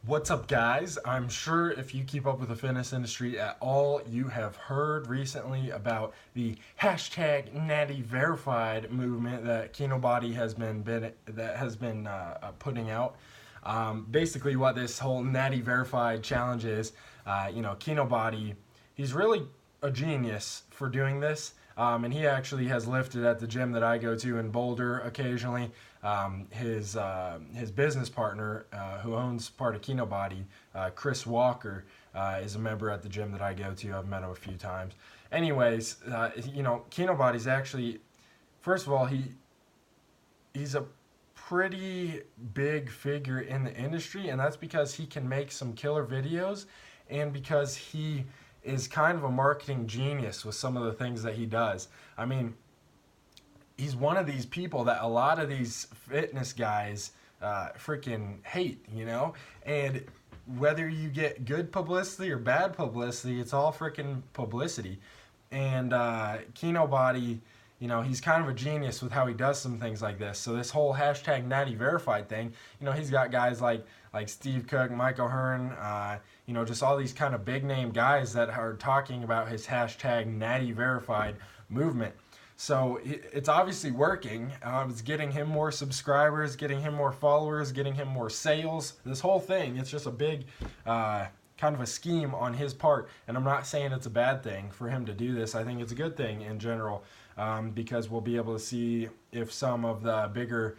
What's up, guys? I'm sure if you keep up with the fitness industry at all, you have heard recently about the hashtag Natty Verified movement that Kinobody has been putting out. Basically, what this whole Natty Verified challenge is, Kinobody, he's really a genius for doing this. And he actually has lifted at the gym that I go to in Boulder occasionally. His business partner, who owns part of Kinobody, Chris Walker, is a member at the gym that I go to. I've met him a few times. Anyways, Kinobody's actually, first of all, he's a pretty big figure in the industry, and that's because he can make some killer videos, and because he is kind of a marketing genius with some of the things that he does. I mean, he's one of these people that a lot of these fitness guys freaking hate, And whether you get good publicity or bad publicity, it's all freaking publicity. And Kinobody, he's kind of a genius with how he does some things like this. So this whole hashtag Natty Verified thing, he's got guys like Steve Cook, Mike O'Hearn, just all these kind of big name guys that are talking about his hashtag Natty Verified movement. So it's obviously working. It's getting him more subscribers, getting him more followers, getting him more sales. This whole thing, it's just a big kind of a scheme on his part. And I'm not saying it's a bad thing for him to do this. I think it's a good thing in general, because we'll be able to see if some of the bigger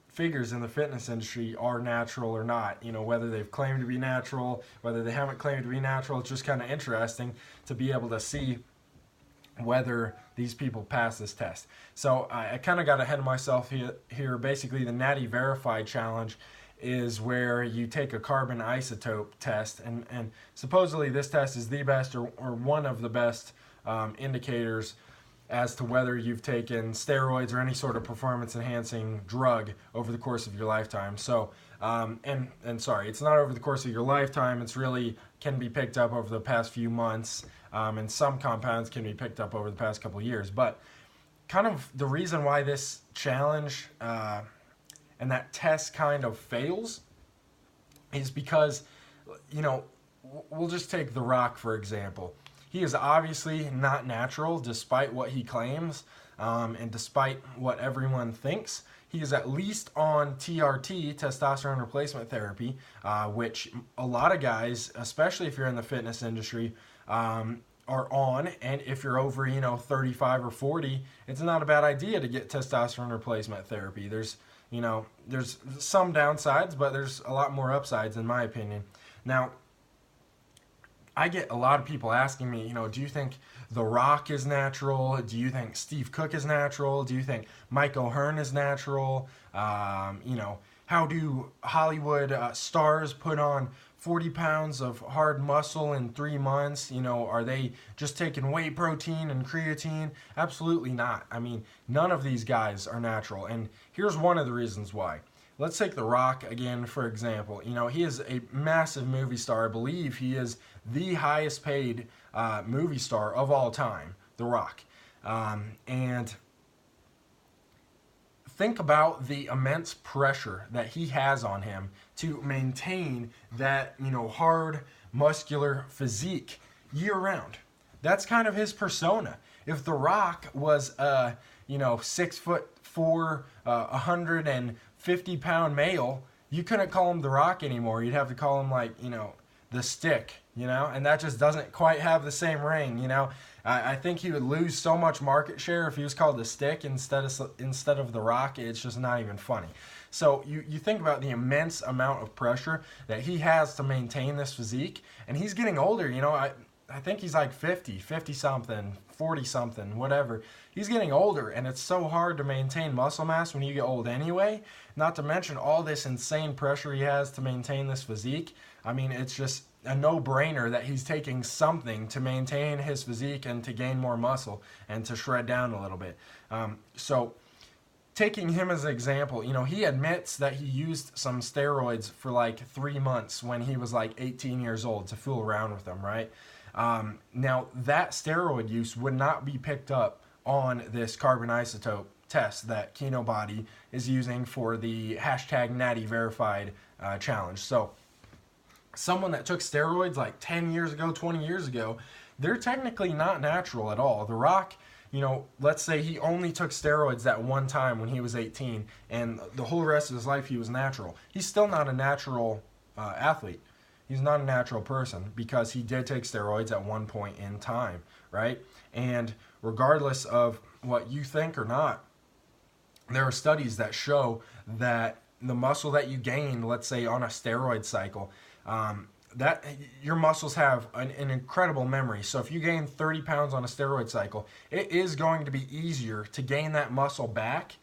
figures in the fitness industry are natural or not. Whether they've claimed to be natural, whether they haven't claimed to be natural. It's just kind of interesting to be able to see whether these people pass this test. So I kind of got ahead of myself here. Basically, the Natty Verified challenge is where you take a carbon isotope test, and supposedly this test is the best or one of the best indicators as to whether you've taken steroids or any sort of performance enhancing drug over the course of your lifetime. So sorry, it's not over the course of your lifetime. It's really can be picked up over the past few months, and some compounds can be picked up over the past couple of years. But kind of the reason why this challenge and that test kind of fails is because, we'll just take The Rock, for example. He is obviously not natural, despite what he claims, and despite what everyone thinks. He is at least on TRT, testosterone replacement therapy, which a lot of guys, especially if you're in the fitness industry, are on. And if you're over, 35 or 40, it's not a bad idea to get testosterone replacement therapy. There's some downsides, but there's a lot more upsides, in my opinion. Now, I get a lot of people asking me, do you think The Rock is natural? Do you think Steve Cook is natural? Do you think Mike O'Hearn is natural? How do Hollywood stars put on 40 pounds of hard muscle in 3 months? Are they just taking whey protein and creatine? Absolutely not. I mean, none of these guys are natural. And here's one of the reasons why. Let's take The Rock again, for example. He is a massive movie star. I believe he is the highest paid movie star of all time, The Rock. And think about the immense pressure that he has on him to maintain that, hard, muscular physique year round. That's kind of his persona. If The Rock was a, 6'4", 150-pound male, you couldn't call him The Rock anymore. You'd have to call him The Stick, and that just doesn't quite have the same ring, I think he would lose so much market share if he was called The Stick instead of The Rock. It's just not even funny. So you think about the immense amount of pressure that he has to maintain this physique, and he's getting older, I think he's like 50-something, 40-something, whatever. He's getting older, and it's so hard to maintain muscle mass when you get old anyway, not to mention all this insane pressure he has to maintain this physique. I mean, it's just a no-brainer that he's taking something to maintain his physique and to gain more muscle and to shred down a little bit. So taking him as an example, he admits that he used some steroids for like 3 months when he was like 18 years old to fool around with them, right? Now, that steroid use would not be picked up on this carbon isotope test that Kinobody is using for the hashtag Natty verified challenge. So someone that took steroids like 10 years ago, 20 years ago, they're technically not natural at all. The Rock, you know, let's say he only took steroids that one time when he was 18, and the whole rest of his life he was natural. He's still not a natural athlete. He's not a natural person because he did take steroids at one point in time, right? And regardless of what you think or not, there are studies that show that the muscle that you gain, let's say on a steroid cycle, that your muscles have an incredible memory. So if you gain 30 pounds on a steroid cycle, it is going to be easier to gain that muscle back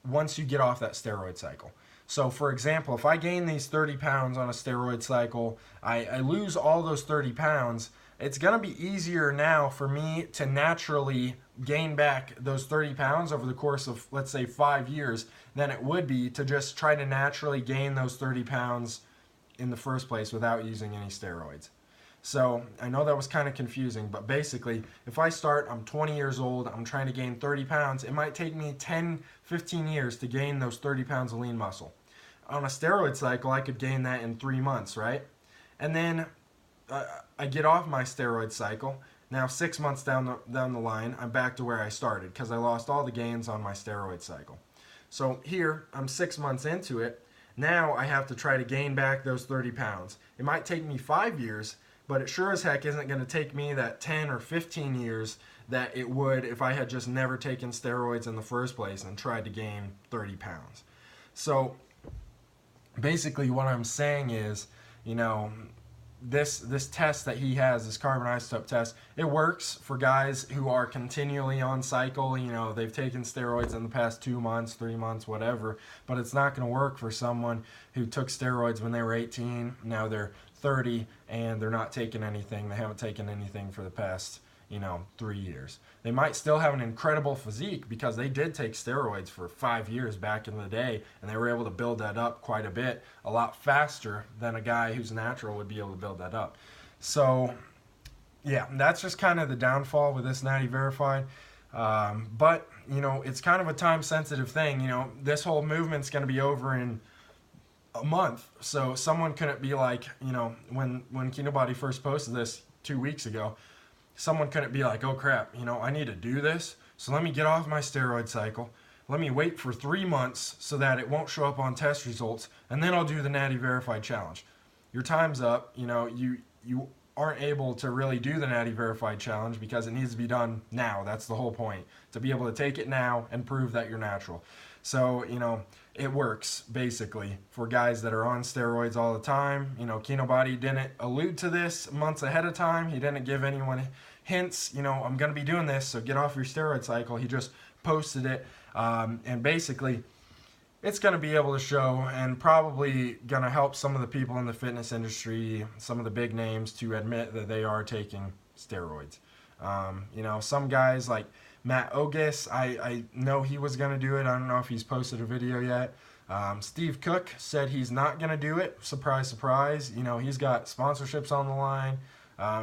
once you get off that steroid cycle. So for example, if I gain these 30 pounds on a steroid cycle, I lose all those 30 pounds, it's going to be easier now for me to naturally gain back those 30 pounds over the course of, let's say, 5 years than it would be to just try to naturally gain those 30 pounds in the first place without using any steroids. So I know that was kind of confusing, but basically if I start, I'm 20 years old, I'm trying to gain 30 pounds, it might take me 10, 15 years to gain those 30 pounds of lean muscle. On a steroid cycle, I could gain that in 3 months, right? And then I get off my steroid cycle. Now 6 months down the line, I'm back to where I started because I lost all the gains on my steroid cycle. So here, I'm 6 months into it. Now I have to try to gain back those 30 pounds. It might take me 5 years, but it sure as heck isn't going to take me that 10 or 15 years that it would if I had just never taken steroids in the first place and tried to gain 30 pounds. So basically what I'm saying is, you know, this test that he has, this carbon isotope test, it works for guys who are continually on cycle. You know, they've taken steroids in the past 2 months, 3 months, whatever, but it's not going to work for someone who took steroids when they were 18, now they're 30, and they're not taking anything. They haven't taken anything for the past, 3 years. They might still have an incredible physique because they did take steroids for 5 years back in the day, and they were able to build that up quite a bit, a lot faster than a guy who's natural would be able to build that up. So, yeah, that's just kind of the downfall with this Natty Verified. But, it's kind of a time-sensitive thing. This whole movement's going to be over in a month. So someone couldn't be like, when Kinobody first posted this 2 weeks ago, someone couldn't be like, oh crap, I need to do this, so let me get off my steroid cycle, let me wait for 3 months so that it won't show up on test results, and then I'll do the Natty Verified challenge. Your time's up. You aren't able to really do the Natty Verified challenge because it needs to be done now. That's the whole point, to be able to take it now and prove that you're natural. So, it works basically for guys that are on steroids all the time. Kinobody didn't allude to this months ahead of time. He didn't give anyone hints, I'm going to be doing this, so get off your steroid cycle. He just posted it, and basically it's going to be able to show and probably going to help some of the people in the fitness industry, some of the big names, to admit that they are taking steroids. Some guys like Matt Ogus, I know he was going to do it. I don't know if he's posted a video yet. Steve Cook said he's not going to do it. Surprise, surprise. He's got sponsorships on the line.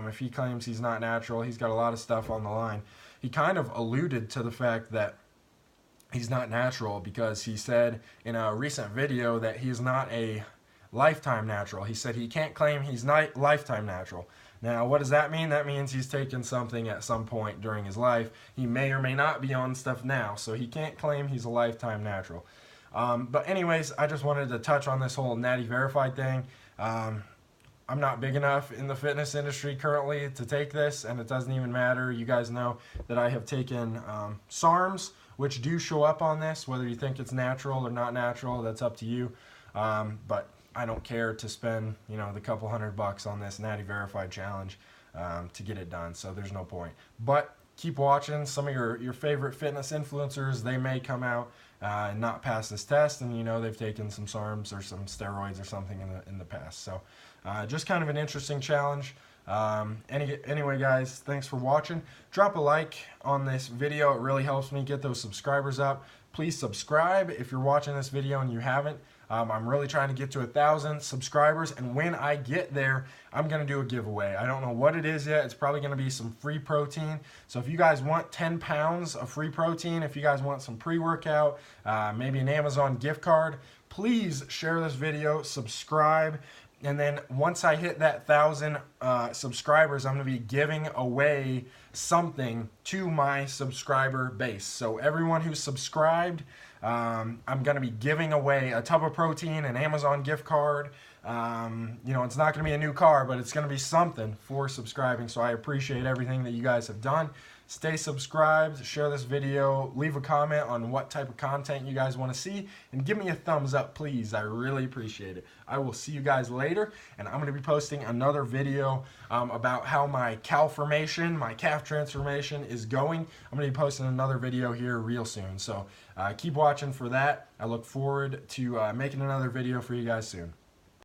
If he claims he's not natural, he's got a lot of stuff on the line. He kind of alluded to the fact that he's not natural because he said in a recent video that he's not a lifetime natural. He said he can't claim he's not lifetime natural. Now, what does that mean? That means he's taken something at some point during his life. He may or may not be on stuff now, so he can't claim he's a lifetime natural. But anyways, I just wanted to touch on this whole Natty Verified thing. I'm not big enough in the fitness industry currently to take this, and it doesn't even matter. You guys know that I have taken SARMs, which do show up on this. Whether you think it's natural or not natural, that's up to you. But I don't care to spend, the couple $100 on this Natty Verified challenge to get it done. So there's no point. But keep watching. Some of your favorite fitness influencers, they may come out and not pass this test, and they've taken some SARMs or some steroids or something in the past. So just kind of an interesting challenge. Anyway, guys, thanks for watching. Drop a like on this video. It really helps me get those subscribers up. Please subscribe if you're watching this video and you haven't. I'm really trying to get to 1,000 subscribers, and when I get there, I'm going to do a giveaway. I don't know what it is yet. It's probably going to be some free protein. So if you guys want 10 pounds of free protein, if you guys want some pre-workout, maybe an Amazon gift card, please share this video, subscribe, and then once I hit that 1,000 subscribers, I'm going to be giving away something to my subscriber base. So everyone who's subscribed, I'm going to be giving away a tub of protein, an Amazon gift card. You know, it's not going to be a new car, but it's going to be something for subscribing. So I appreciate everything that you guys have done. Stay subscribed, share this video, leave a comment on what type of content you guys want to see, and give me a thumbs up, please. I really appreciate it. I will see you guys later, and I'm going to be posting another video about how my cal formation, my calf transformation is going. I'm going to be posting another video here real soon, so keep watching for that. I look forward to making another video for you guys soon.